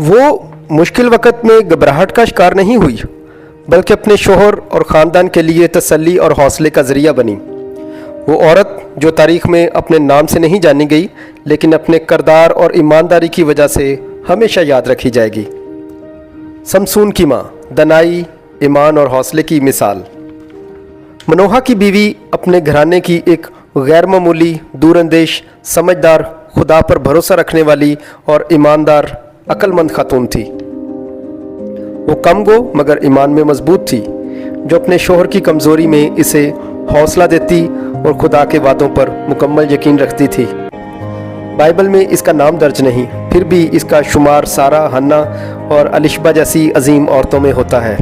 वो मुश्किल वक़्त में घबराहट का शिकार नहीं हुई, बल्कि अपने शोहर और ख़ानदान के लिए तसल्ली और हौसले का ज़रिया बनी। वो औरत जो तारीख़ में अपने नाम से नहीं जानी गई, लेकिन अपने किरदार और ईमानदारी की वजह से हमेशा याद रखी जाएगी। समसून की माँ, दनाई, ईमान और हौसले की मिसाल। मनोहा की बीवी अपने घराने की एक गैर मामूली, दूरअंदेश, समझदार, खुदा पर भरोसा रखने वाली और ईमानदार, अक्लमंद खातून थी। वो कम गो मगर ईमान में मजबूत थी, जो अपने शोहर की कमज़ोरी में इसे हौसला देती और खुदा के वादों पर मुकम्मल यकीन रखती थी। बाइबल में इसका नाम दर्ज नहीं, फिर भी इसका शुमार सारा, हन्ना और अलिशबा जैसी अजीम औरतों में होता है।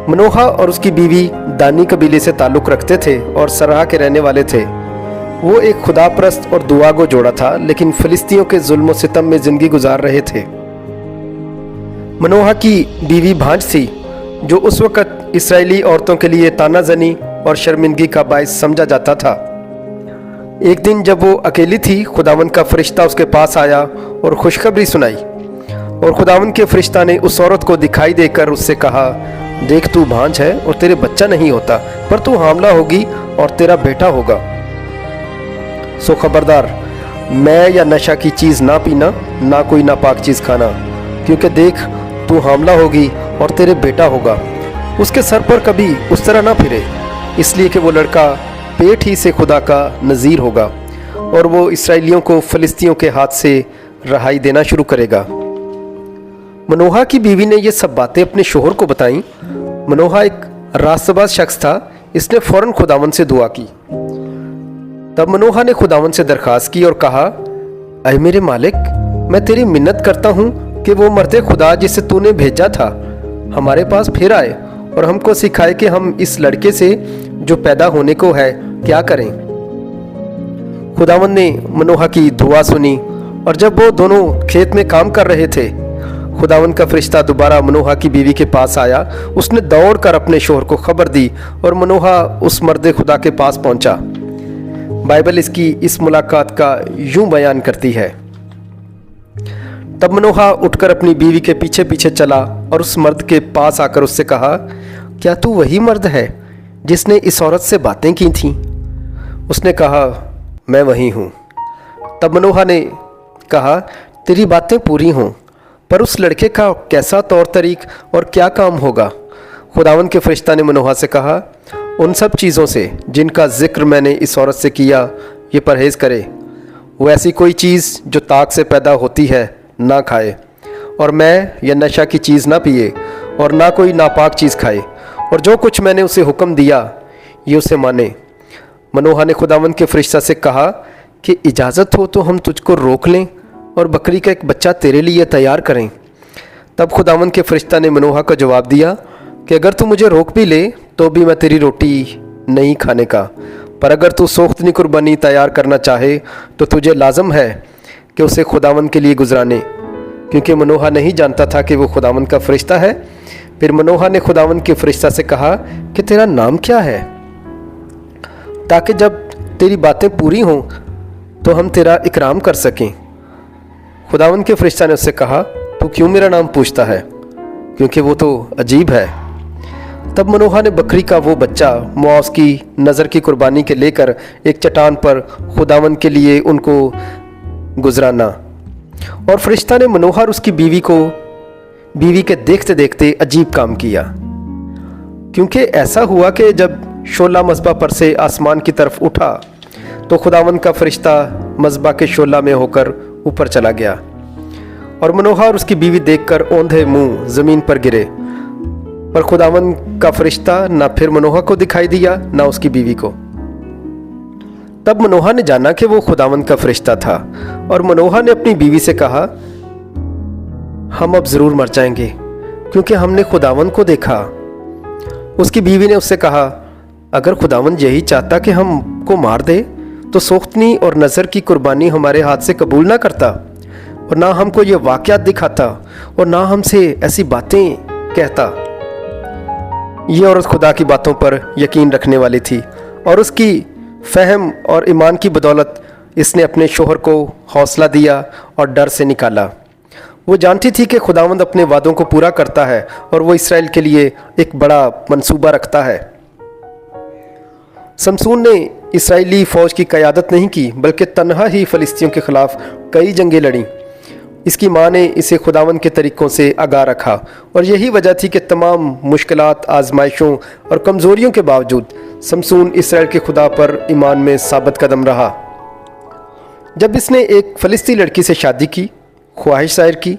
मनोहा और उसकी बीवी दानी कबीले से ताल्लुक़ रखते थे और सराह के रहने वाले थे। वो एक खुदा परस्त और दुआगो जोड़ा था, लेकिन फ़िलिस्तीनियों के जुल्म सितम में ज़िंदगी गुजार रहे थे। मनोहा की बीवी भांज थी, जो उस वक़्त इसराइली औरतों के लिए ताना ज़नी और शर्मिंदगी का बायस समझा जाता था। एक दिन जब वो अकेली थी, खुदावंद का फरिश्ता उसके पास आया और खुशखबरी सुनाई। और खुदावंद के फरिश्ता ने उस औरत को दिखाई देकर उससे कहा, देख, तू भांज है और तेरे बच्चा नहीं होता, पर तू हामला होगी और तेरा बेटा होगा। सो खबरदार, मैं या नशा की चीज़ ना पीना, ना कोई नापाक चीज़ खाना, क्योंकि देख, तू हामला होगी और तेरे बेटा होगा। उसके सर पर कभी उस तरह ना फिरे, इसलिए कि वो लड़का पेट ही से खुदा का नज़ीर होगा और वो इसराइलियों को फ़िलिस्तीनियों के हाथ से रहाई देना शुरू करेगा। मनोहा की बीवी ने ये सब बातें अपने शोहर को बताईं। मनोहा एक रास्तबाज शख्स था, इसने फ़ौरन खुदावंद से दुआ की। तब मनोहा ने खुदावंद से दरख्वास्त की और कहा, ऐ मेरे मालिक, मैं तेरी मिन्नत करता हूँ कि वो मर्दे खुदा जिसे तूने भेजा था हमारे पास फिर आए और हमको सिखाए कि हम इस लड़के से जो पैदा होने को है क्या करें। खुदावंद ने मनोहा की दुआ सुनी, और जब वो दोनों खेत में काम कर रहे थे, खुदावंद का फरिश्ता दोबारा मनोहा की बीवी के पास आया। उसने दौड़कर अपने शोहर को खबर दी और मनोहा उस मर्द खुदा के पास पहुंचा। बाइबल इसकी इस मुलाकात का यूं बयान करती है, तब मनोहा उठकर अपनी बीवी के पीछे पीछे चला और उस मर्द के पास आकर उससे कहा, क्या तू वही मर्द है जिसने इस औरत से बातें की थीं? उसने कहा, मैं वही हूँ। तब मनोहा ने कहा, तेरी बातें पूरी हों, पर उस लड़के का कैसा तौर तरीक और क्या काम होगा? खुदावंद के फरिश्ता ने मनोहा से कहा, उन सब चीज़ों से जिनका जिक्र मैंने इस औरत से किया, ये परहेज़ करे। वो ऐसी कोई चीज़ जो ताक से पैदा होती है ना खाए, और मैं या नशा की चीज़ ना पिए, और ना कोई नापाक चीज़ खाए, और जो कुछ मैंने उसे हुक्म दिया ये उसे माने। मनोहा ने खुदावंद के फरिश्ता से कहा कि इजाज़त हो तो हम तुझको रोक लें और बकरी का एक बच्चा तेरे लिए तैयार करें। तब खुदावंद के फरिश्ता ने मनोहा को जवाब दिया कि अगर तू मुझे रोक भी ले तो भी मैं तेरी रोटी नहीं खाने का, पर अगर तू सोख्तनी कुर्बानी तैयार करना चाहे तो तुझे लाजम है कि उसे खुदावंद के लिए गुजराने, क्योंकि मनोहा नहीं जानता था कि वो खुदावंद का फरिश्ता है। फिर मनोहा ने खुदावंद के फरिश्ता से कहा कि तेरा नाम क्या है, ताकि जब तेरी बातें पूरी हों तो हम तेरा इकराम कर सकें। खुदावंद के फरिश्ता ने उससे कहा, तू क्यों मेरा नाम पूछता है, क्योंकि वो तो अजीब है। तब मनोहा ने बकरी का वो बच्चा मुआवज की नज़र की कुर्बानी के लेकर एक चट्टान पर खुदावंद के लिए उनको गुजराना, और फरिश्ता ने मनोहा और उसकी बीवी के देखते देखते अजीब काम किया। क्योंकि ऐसा हुआ कि जब शोला मज़बा पर से आसमान की तरफ उठा तो खुदावंद का फरिश्ता मज़बा के शोला में होकर ऊपर चला गया, और मनोहा और उसकी बीवी देखकर औंधे मुंह ज़मीन पर गिरे। पर खुदावंद का फरिश्ता ना फिर मनोहा को दिखाई दिया ना उसकी बीवी को। तब मनोहा ने जाना कि वो खुदावंद का फरिश्ता था, और मनोहा ने अपनी बीवी से कहा, हम अब ज़रूर मर जाएंगे क्योंकि हमने खुदावंद को देखा। उसकी बीवी ने उससे कहा, अगर खुदावंद यही चाहता कि हमको मार दे तो सोख्तनी और नज़र की कुर्बानी हमारे हाथ से कबूल ना करता, और ना हमको ये वाक़यात दिखाता, और ना हमसे ऐसी बातें कहता। ये औरत खुदा की बातों पर यकीन रखने वाली थी, और उसकी फ़हम और ईमान की बदौलत इसने अपने शोहर को हौसला दिया और डर से निकाला। वो जानती थी कि खुदावंद अपने वादों को पूरा करता है और वो इसराइल के लिए एक बड़ा मंसूबा रखता है। समसून ने इसराइली फ़ौज की क़यादत नहीं की, बल्कि तन्हा ही फ़लिस्तियों के ख़िलाफ़ कई जंगें लड़ीं। इसकी माँ ने इसे खुदावंद के तरीक़ों से आगाह रखा और यही वजह थी कि तमाम मुश्किलात, आजमाइशों और कमज़ोरियों के बावजूद समसून इसराइल के खुदा पर ईमान में साबित कदम रहा। जब इसने एक फ़लिस्ती लड़की से शादी की, ख्वाहिश ज़ाहिर की,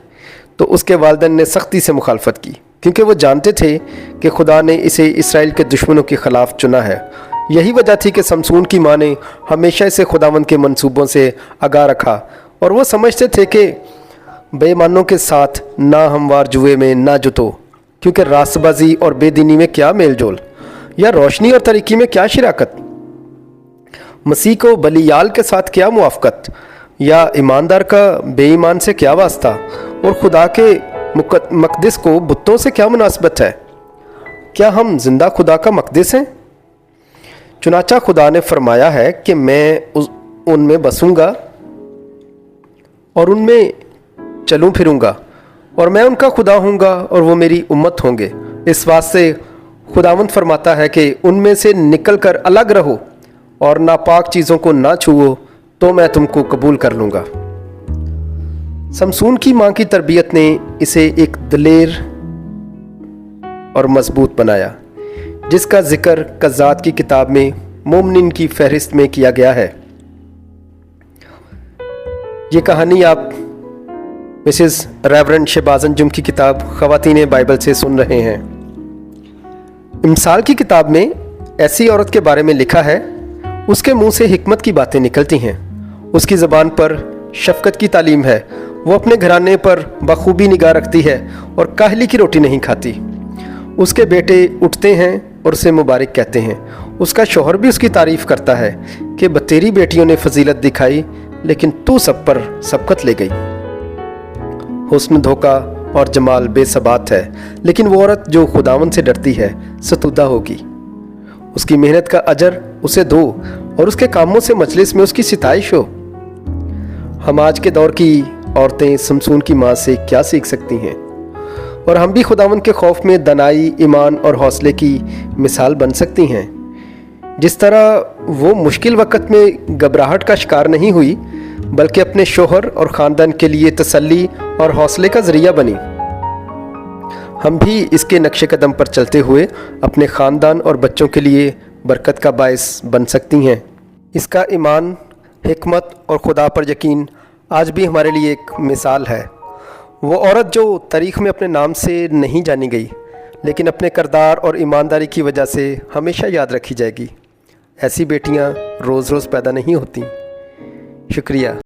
तो उसके वालिदैन ने सख्ती से मुखालफत की, क्योंकि वो जानते थे कि खुदा ने इसे इसराइल के दुश्मनों के ख़िलाफ़ चुना है। यही वजह थी कि समसून की माँ ने हमेशा इसे खुदावंद के मंसूबों से आगाह रखा और वो समझते थे कि बेईमानों के साथ ना हमवार जुए में ना जुतो, क्योंकि रास्तबाजी और बेदीनी में क्या मेल जोल, या रोशनी और तरीकी में क्या शिराकत, मसीह को बलियाल के साथ क्या मुआफ़कत, या ईमानदार का बेईमान से क्या वास्ता, और खुदा के मक़दिस को बुतों से क्या मुनासबत है। क्या हम जिंदा खुदा का मक़दिस हैं? चुनाचा खुदा ने फरमाया है कि मैं उनमें बसूँगा और उनमें चलूँ फिरूँगा, और मैं उनका खुदा हूँगा और वो मेरी उम्मत होंगे। इस वास्ते खुदावंद फरमाता है कि उनमें से निकल कर अलग रहो और नापाक चीज़ों को ना छुओ, तो मैं तुमको कबूल कर लूँगा। समसून की माँ की तरबियत ने इसे एक दिलेर और मजबूत बनाया, जिसका जिक्र कज़ात की किताब में मोमिनीन की फहरिस्त में किया गया है। ये कहानी आप मिसेस रेवरेंड शहबाज अंजुम की किताब ख़वातीन बाइबल से सुन रहे हैं। इमसाल की किताब में ऐसी औरत के बारे में लिखा है, उसके मुंह से हिकमत की बातें निकलती हैं, उसकी ज़बान पर शफ़क़त की तालीम है, वो अपने घराने पर बखूबी निगाह रखती है और काहली की रोटी नहीं खाती। उसके बेटे उठते हैं और उसे मुबारक कहते हैं। उसका शौहर भी उसकी तारीफ़ करता है कि तेरी बेटियों ने फजीलत दिखाई, लेकिन तू सब पर सबकत ले गई। हुस्न धोखा और जमाल बेसबात है, लेकिन वो औरत जो खुदावंद से डरती है सतूदा होगी। उसकी मेहनत का अजर उसे दो और उसके कामों से मजलिस में उसकी सिताइश हो। हम आज के दौर की औरतें समसून की माँ से क्या सीख सकती हैं, और हम भी खुदावंद के खौफ में दनाई, ईमान और हौसले की मिसाल बन सकती हैं। जिस तरह वो मुश्किल वक़्त में घबराहट का शिकार नहीं हुई, बल्कि अपने शोहर और ख़ानदान के लिए तसल्ली और हौसले का ज़रिया बनी। हम भी इसके नक्शे कदम पर चलते हुए अपने ख़ानदान और बच्चों के लिए बरकत का बायस बन सकती हैं। इसका ईमान, हिकमत और खुदा पर यकीन आज भी हमारे लिए एक मिसाल है। वो औरत जो तारीख़ में अपने नाम से नहीं जानी गई, लेकिन अपने किरदार और ईमानदारी की वजह से हमेशा याद रखी जाएगी। ऐसी बेटियां रोज़ रोज़ पैदा नहीं होती। शुक्रिया।